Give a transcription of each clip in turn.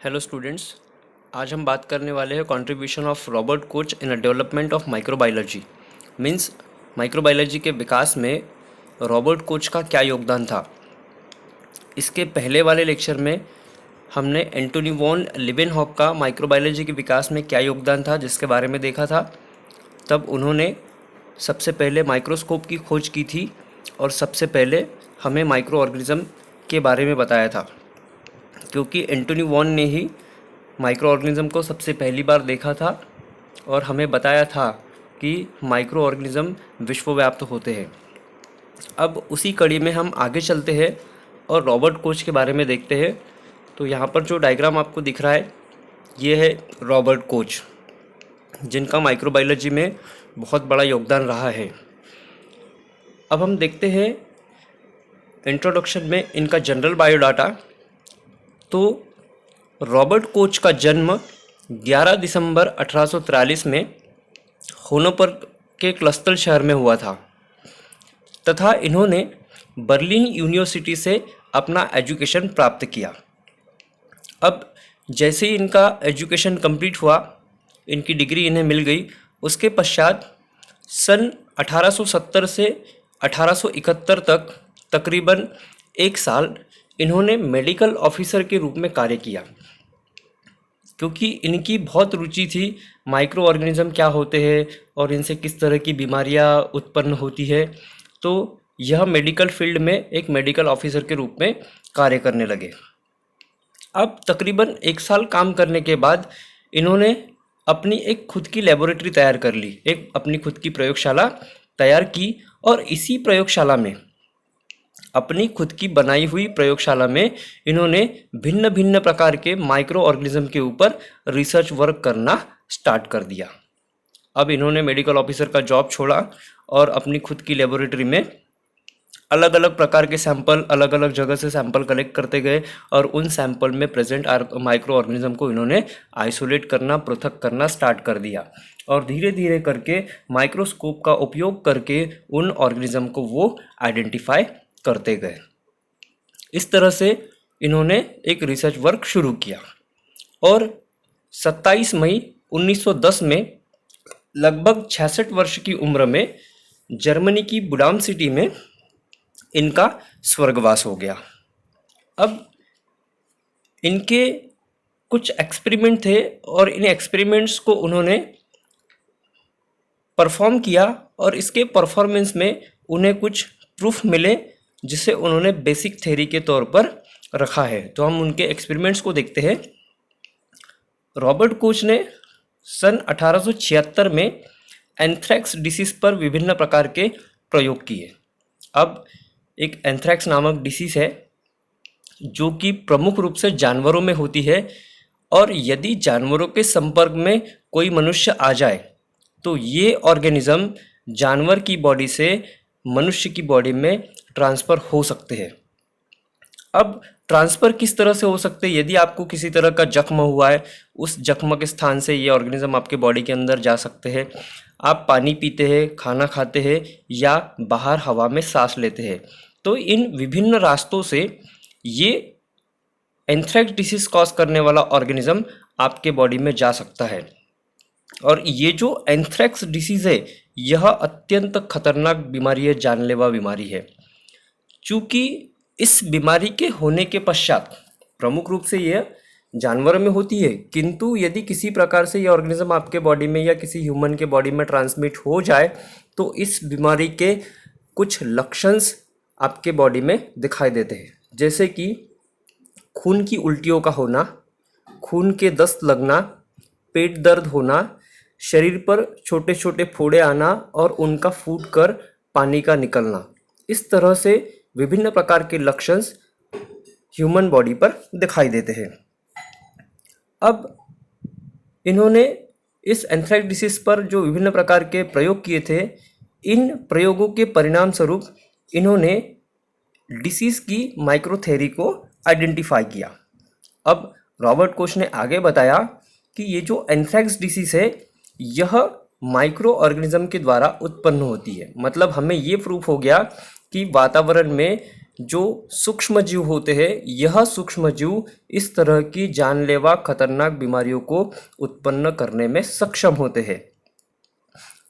Hello students. आज हम बात करने वाले हैं contribution of Robert coach in a development of microbiology. Means microbiology के विकास में रॉबर्ट कोच का क्या योगदान था। इसके पहले वाले लेक्चर में हमने एंटोनी वॉन लिवेनहॉक का माइक्रोबायोलॉजी के विकास में क्या योगदान था जिसके बारे में देखा था। तब उन्होंने सबसे पहले माइक्रोस्कोप की खोज की थी और सबसे पहले हमें माइक्रो ऑर्गेनिज्म के बारे में बताया था, क्योंकि एंटोनी वॉन ने ही माइक्रो ऑर्गेनिज़म को सबसे पहली बार देखा था और हमें बताया था कि माइक्रो ऑर्गेनिज़म विश्वव्याप्त होते हैं। अब उसी कड़ी में हम आगे चलते हैं और रॉबर्ट कोच के बारे में देखते हैं। तो यहाँ पर जो डायग्राम आपको दिख रहा है ये है रॉबर्ट कोच, जिनका माइक्रोबायोलॉजी में बहुत बड़ा योगदान रहा है। अब हम देखते हैं इंट्रोडक्शन में इनका जनरल बायोडाटा। तो रॉबर्ट कोच का जन्म 11 दिसंबर 1843 में होनोपर के क्लस्टल शहर में हुआ था तथा इन्होंने बर्लिन यूनिवर्सिटी से अपना एजुकेशन प्राप्त किया। अब जैसे ही इनका एजुकेशन कंप्लीट हुआ, इनकी डिग्री इन्हें मिल गई, उसके पश्चात सन 1870 से 1871 तक तकरीबन एक साल इन्होंने मेडिकल ऑफिसर के रूप में कार्य किया, क्योंकि इनकी बहुत रुचि थी माइक्रो ऑर्गेनिज्म क्या होते हैं और इनसे किस तरह की बीमारियां उत्पन्न होती है। तो यह मेडिकल फील्ड में एक मेडिकल ऑफिसर के रूप में कार्य करने लगे। अब तकरीबन एक साल काम करने के बाद इन्होंने अपनी एक खुद की लेबोरेटरी तैयार कर ली, एक अपनी खुद की प्रयोगशाला तैयार की और इसी प्रयोगशाला में, अपनी खुद की बनाई हुई प्रयोगशाला में इन्होंने भिन्न भिन्न प्रकार के माइक्रो ऑर्गेनिज्म के ऊपर रिसर्च वर्क करना स्टार्ट कर दिया। अब इन्होंने मेडिकल ऑफिसर का जॉब छोड़ा और अपनी खुद की लेबोरेटरी में अलग अलग प्रकार के सैंपल, अलग अलग जगह से सैंपल कलेक्ट करते गए और उन सैंपल में प्रेजेंट माइक्रो ऑर्गेनिज्म को इन्होंने आइसोलेट करना, पृथक करना स्टार्ट कर दिया और धीरे धीरे करके माइक्रोस्कोप का उपयोग करके उन ऑर्गेनिज्म को वो आइडेंटिफाई करते गए। इस तरह से इन्होंने एक रिसर्च वर्क शुरू किया और 27 मई 1910 में लगभग 66 वर्ष की उम्र में जर्मनी की बुडाम सिटी में इनका स्वर्गवास हो गया। अब इनके कुछ एक्सपेरिमेंट थे और इन एक्सपेरिमेंट्स को उन्होंने परफॉर्म किया और इसके परफॉर्मेंस में उन्हें कुछ प्रूफ मिले जिसे उन्होंने बेसिक थ्योरी के तौर पर रखा है। तो हम उनके एक्सपेरिमेंट्स को देखते हैं। रॉबर्ट कोच ने सन 1876 में एंथ्रैक्स डिसीज पर विभिन्न प्रकार के प्रयोग किए। अब एक एंथ्रैक्स नामक डिसीज है जो कि प्रमुख रूप से जानवरों में होती है और यदि जानवरों के संपर्क में कोई मनुष्य आ जाए तो ये ऑर्गेनिज्म जानवर की बॉडी से मनुष्य की बॉडी में ट्रांसफ़र हो सकते हैं। अब ट्रांसफ़र किस तरह से हो सकते हैं? यदि आपको किसी तरह का जख्म हुआ है, उस जख्म के स्थान से ये ऑर्गेनिज्म आपके बॉडी के अंदर जा सकते हैं। आप पानी पीते हैं, खाना खाते हैं या बाहर हवा में सांस लेते हैं, तो इन विभिन्न रास्तों से ये एंथ्रैक्स डिसीज कॉज करने वाला ऑर्गेनिज्म आपके बॉडी में जा सकता है। और ये जो एंथ्रैक्स डिसीज़ है यह अत्यंत खतरनाक बीमारी है, जानलेवा बीमारी है। चूँकि इस बीमारी के होने के पश्चात प्रमुख रूप से यह जानवर में होती है, किंतु यदि किसी प्रकार से ये ऑर्गेनिज्म आपके बॉडी में या किसी ह्यूमन के बॉडी में ट्रांसमिट हो जाए तो इस बीमारी के कुछ लक्षण आपके बॉडी में दिखाई देते हैं, जैसे कि खून की उल्टियों का होना, खून के दस्त लगना, पेट दर्द होना, शरीर पर छोटे छोटे फोड़े आना और उनका फूटकर पानी का निकलना। इस तरह से विभिन्न प्रकार के लक्षण ह्यूमन बॉडी पर दिखाई देते हैं। अब इन्होंने इस एंथ्रैक्स डिसीज पर जो विभिन्न प्रकार के प्रयोग किए थे, इन प्रयोगों के परिणाम स्वरूप इन्होंने डिसीज की माइक्रो थ्योरी को आइडेंटिफाई किया। अब रॉबर्ट कोच ने आगे बताया कि ये जो एंथ्रैक्स डिसीज है यह माइक्रो ऑर्गेनिज्म के द्वारा उत्पन्न होती है। मतलब हमें ये प्रूफ हो गया कि वातावरण में जो सूक्ष्मजीव होते हैं, यह सूक्ष्मजीव इस तरह की जानलेवा खतरनाक बीमारियों को उत्पन्न करने में सक्षम होते हैं।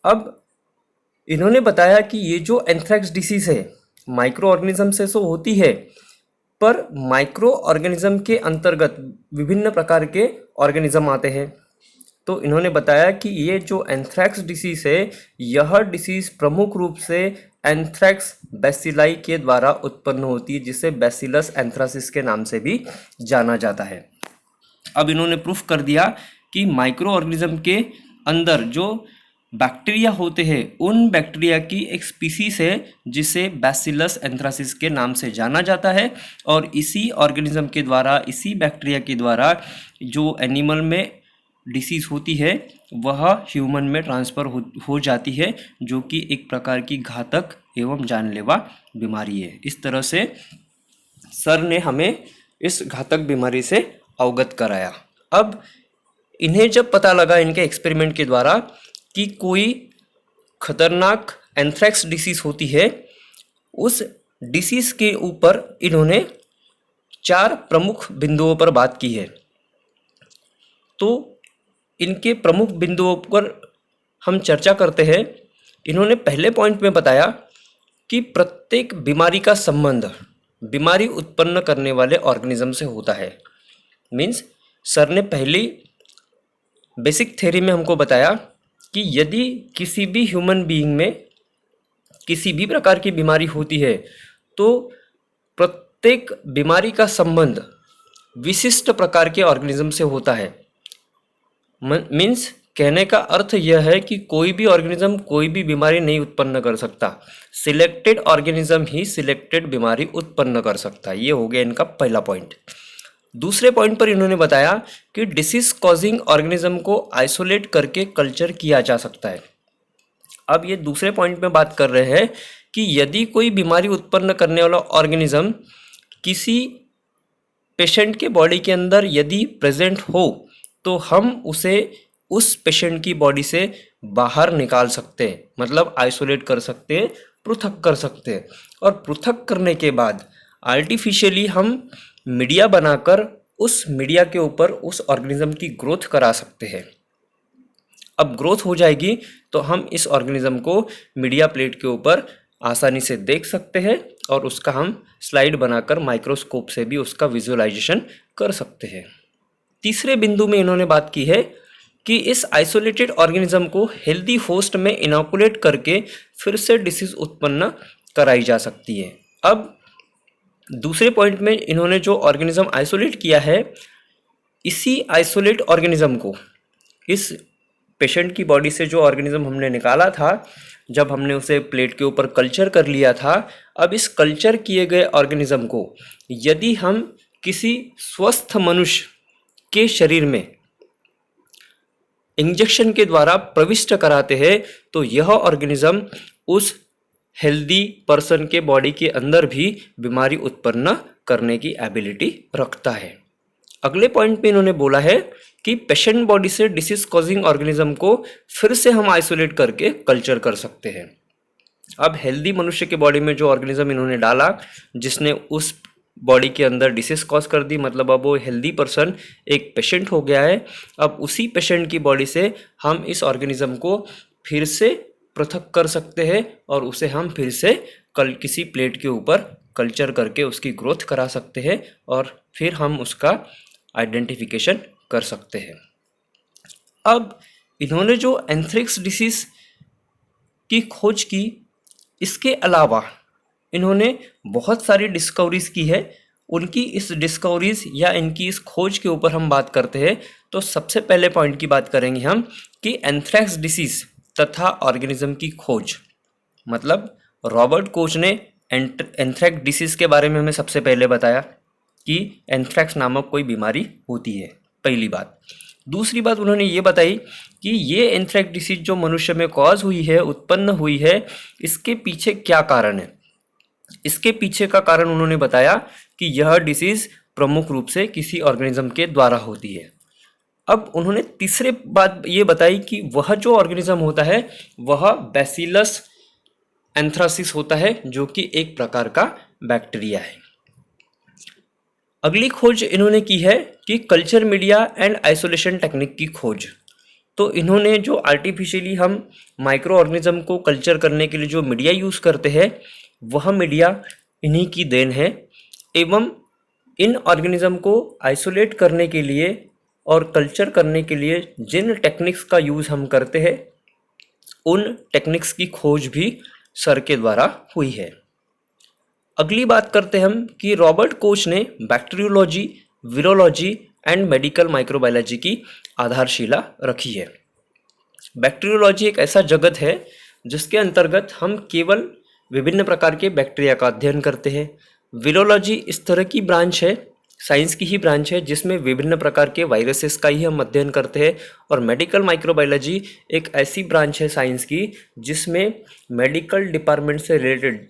अब इन्होंने बताया कि ये जो एंथ्रेक्स डिसीज है माइक्रो ऑर्गेनिज्म से तो होती है, पर माइक्रो ऑर्गेनिज्म के अंतर्गत विभिन्न प्रकार के ऑर्गेनिज्म आते हैं। तो इन्होंने बताया कि ये जो एंथ्रेक्स डिसीज है, यह डिसीज प्रमुख रूप से एंथ्रेक्स बैसिलाई के द्वारा उत्पन्न होती है, जिसे बैसिलस एंथ्रासिस के नाम से भी जाना जाता है। अब इन्होंने प्रूफ कर दिया कि माइक्रो ऑर्गेनिज्म के अंदर जो बैक्टीरिया होते हैं, उन बैक्टीरिया की एक स्पीसीज है जिसे बैसिलस एंथ्रासिस के नाम से जाना जाता है, और इसी ऑर्गेनिज्म के द्वारा, इसी बैक्टीरिया के द्वारा जो एनिमल में डिसीज़ होती है वह ह्यूमन में ट्रांसफ़र हो जाती है, जो कि एक प्रकार की घातक एवं जानलेवा बीमारी है। इस तरह से सर ने हमें इस घातक बीमारी से अवगत कराया। अब इन्हें जब पता लगा इनके एक्सपेरिमेंट के द्वारा कि कोई खतरनाक एंथ्रेक्स डिसीज़ होती है, उस डिसीज़ के ऊपर इन्होंने 4 प्रमुख बिंदुओं पर बात की है। तो इनके प्रमुख बिंदुओं पर हम चर्चा करते हैं। इन्होंने पहले पॉइंट में बताया कि प्रत्येक बीमारी का संबंध बीमारी उत्पन्न करने वाले ऑर्गेनिज्म से होता है। मीन्स सर ने पहली बेसिक थ्योरी में हमको बताया कि यदि किसी भी ह्यूमन बीइंग में किसी भी प्रकार की बीमारी होती है, तो प्रत्येक बीमारी का संबंध विशिष्ट प्रकार के ऑर्गेनिज्म से होता है। मीन्स कहने का अर्थ यह है कि कोई भी ऑर्गेनिज्म कोई भी बीमारी नहीं उत्पन्न कर सकता, सिलेक्टेड ऑर्गेनिज्म ही सिलेक्टेड बीमारी उत्पन्न कर सकता है। ये हो गया इनका पहला पॉइंट। दूसरे पॉइंट पर इन्होंने बताया कि डिसीज कॉजिंग ऑर्गेनिज्म को आइसोलेट करके कल्चर किया जा सकता है। अब ये दूसरे पॉइंट में बात कर रहे हैं कि यदि कोई बीमारी उत्पन्न करने वाला ऑर्गेनिज्म किसी पेशेंट के बॉडी के अंदर यदि प्रेजेंट हो, तो हम उसे उस पेशेंट की बॉडी से बाहर निकाल सकते हैं, मतलब आइसोलेट कर सकते हैं, पृथक कर सकते हैं। और पृथक करने के बाद आर्टिफिशियली हम मीडिया बनाकर उस मीडिया के ऊपर उस ऑर्गेनिज्म की ग्रोथ करा सकते हैं। अब ग्रोथ हो जाएगी तो हम इस ऑर्गेनिज्म को मीडिया प्लेट के ऊपर आसानी से देख सकते हैं, और उसका हम स्लाइड बनाकर माइक्रोस्कोप से भी उसका विजुअलाइजेशन कर सकते हैं। तीसरे बिंदु में इन्होंने बात की है कि इस आइसोलेटेड ऑर्गेनिज्म को हेल्दी होस्ट में इनोकुलेट करके फिर से डिसीज उत्पन्न कराई जा सकती है। अब दूसरे पॉइंट में इन्होंने जो ऑर्गेनिज्म आइसोलेट किया है, इसी आइसोलेट ऑर्गेनिज्म को इस पेशेंट की बॉडी से जो ऑर्गेनिज्म हमने निकाला था, जब हमने उसे प्लेट के ऊपर कल्चर कर लिया था, अब इस कल्चर किए गए ऑर्गेनिज्म को यदि हम किसी स्वस्थ मनुष्य के शरीर में इंजेक्शन के द्वारा प्रविष्ट कराते हैं, तो यह ऑर्गेनिज्म उस हेल्दी पर्सन के बॉडी के अंदर भी बीमारी उत्पन्न करने की एबिलिटी रखता है। अगले पॉइंट पे इन्होंने बोला है कि पेशेंट बॉडी से डिसीज कॉजिंग ऑर्गेनिज्म को फिर से हम आइसोलेट करके कल्चर कर सकते हैं। अब हेल्दी मनुष्य के बॉडी में जो ऑर्गेनिज्म इन्होंने डाला, जिसने उस बॉडी के अंदर डिसीज कॉज कर दी, मतलब अब वो हेल्दी पर्सन एक पेशेंट हो गया है। अब उसी पेशेंट की बॉडी से हम इस ऑर्गेनिज्म को फिर से पृथक कर सकते हैं, और उसे हम फिर से किसी प्लेट के ऊपर कल्चर करके उसकी ग्रोथ करा सकते हैं, और फिर हम उसका आइडेंटिफिकेशन कर सकते हैं। अब इन्होंने जो एंथ्रेक्स डिसीज की खोज की, इसके अलावा इन्होंने बहुत सारी डिस्कवरीज की है। उनकी इस डिस्कवरीज या इनकी इस खोज के ऊपर हम बात करते हैं, तो सबसे पहले पॉइंट की बात करेंगे हम कि एंथ्रेक्स डिसीज तथा ऑर्गेनिज्म की खोज। मतलब रॉबर्ट कोच ने एंथ्रेक्स डिसीज के बारे में हमें सबसे पहले बताया कि एंथ्रेक्स नामक कोई बीमारी होती है, पहली बात। दूसरी बात उन्होंने ये बताई कि ये एंथ्रेक्स डिसीज जो मनुष्य में कॉज हुई है, उत्पन्न हुई है, इसके पीछे क्या कारण है। इसके पीछे का कारण उन्होंने बताया कि यह डिसीज प्रमुख रूप से किसी ऑर्गेनिज्म के द्वारा होती है। अब उन्होंने तीसरे बात ये बताई कि वह जो ऑर्गेनिज्म होता है वह बैसिलस एंथ्रासिस होता है, जो कि एक प्रकार का बैक्टीरिया है। अगली खोज इन्होंने की है कि culture media and isolation technique की खोज। तो इन्होंने जो आर्टिफिशियली हम माइक्रो ऑर्गेनिज्म को कल्चर करने के लिए जो मीडिया यूज़ करते हैं वह मीडिया इन्हीं की देन है, एवं इन ऑर्गेनिज्म को आइसोलेट करने के लिए और कल्चर करने के लिए जिन टेक्निक्स का यूज़ हम करते हैं उन टेक्निक्स की खोज भी सर के द्वारा हुई है। अगली बात करते हैं हम कि रॉबर्ट कोच ने bacteriology, virology and medical microbiology की आधारशिला रखी है। बैक्टीरियोलॉजी एक ऐसा जगत है जिसके अंतर्गत हम केवल विभिन्न प्रकार के बैक्टीरिया का अध्ययन करते हैं। वीरोलॉजी इस तरह की ब्रांच है, साइंस की ही ब्रांच है, जिसमें विभिन्न प्रकार के वायरसेस का ही हम अध्ययन करते हैं। और मेडिकल माइक्रोबायोलॉजी एक ऐसी ब्रांच है साइंस की जिसमें मेडिकल डिपार्टमेंट से रिलेटेड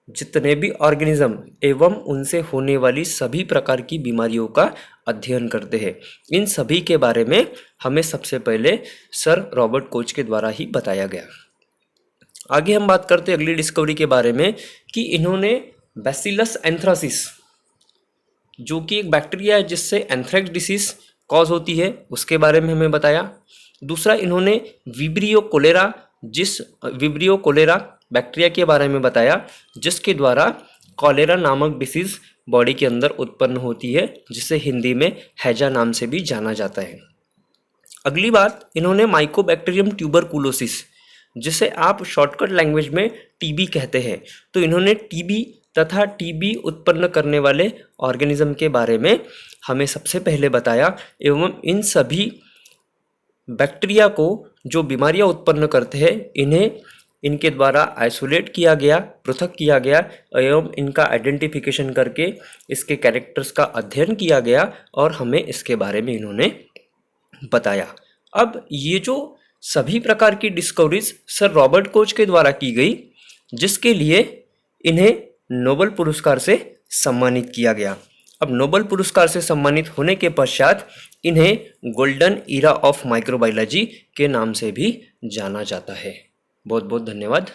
जितने भी ऑर्गेनिज्म एवं उनसे होने वाली सभी प्रकार की बीमारियों का अध्ययन करते हैं। इन सभी के बारे में हमें सबसे पहले सर रॉबर्ट कोच के द्वारा ही बताया गया। आगे हम बात करते हैं अगली डिस्कवरी के बारे में कि इन्होंने बैसिलस एंथ्रासिस, जो कि एक बैक्टीरिया है जिससे एंथ्रेक्स डिसीज कॉज होती है, उसके बारे में हमें बताया। दूसरा, इन्होंने विब्रियो कोलेरा बैक्टीरिया के बारे में बताया जिसके द्वारा कॉलेरा नामक डिसीज बॉडी के अंदर उत्पन्न होती है, जिसे हिंदी में हैजा नाम से भी जाना जाता है। अगली बात, इन्होंने माइकोबैक्टीरियम ट्यूबरकुलोसिस, जिसे आप शॉर्टकट लैंग्वेज में टीबी कहते हैं, तो इन्होंने टीबी तथा टीबी उत्पन्न करने वाले ऑर्गेनिज्म के बारे में हमें सबसे पहले बताया, एवं इन सभी बैक्टीरिया को जो बीमारियां उत्पन्न करते हैं इन्हें इनके द्वारा आइसोलेट किया गया, पृथक किया गया, एवं इनका आइडेंटिफिकेशन करके इसके कैरेक्टर्स का अध्ययन किया गया और हमें इसके बारे में इन्होंने बताया। अब ये जो सभी प्रकार की डिस्कवरीज सर रॉबर्ट कोच के द्वारा की गई, जिसके लिए इन्हें नोबेल पुरस्कार से सम्मानित किया गया। अब नोबेल पुरस्कार से सम्मानित होने के पश्चात इन्हें गोल्डन ईरा ऑफ माइक्रोबायोलॉजी के नाम से भी जाना जाता है। बहुत बहुत धन्यवाद।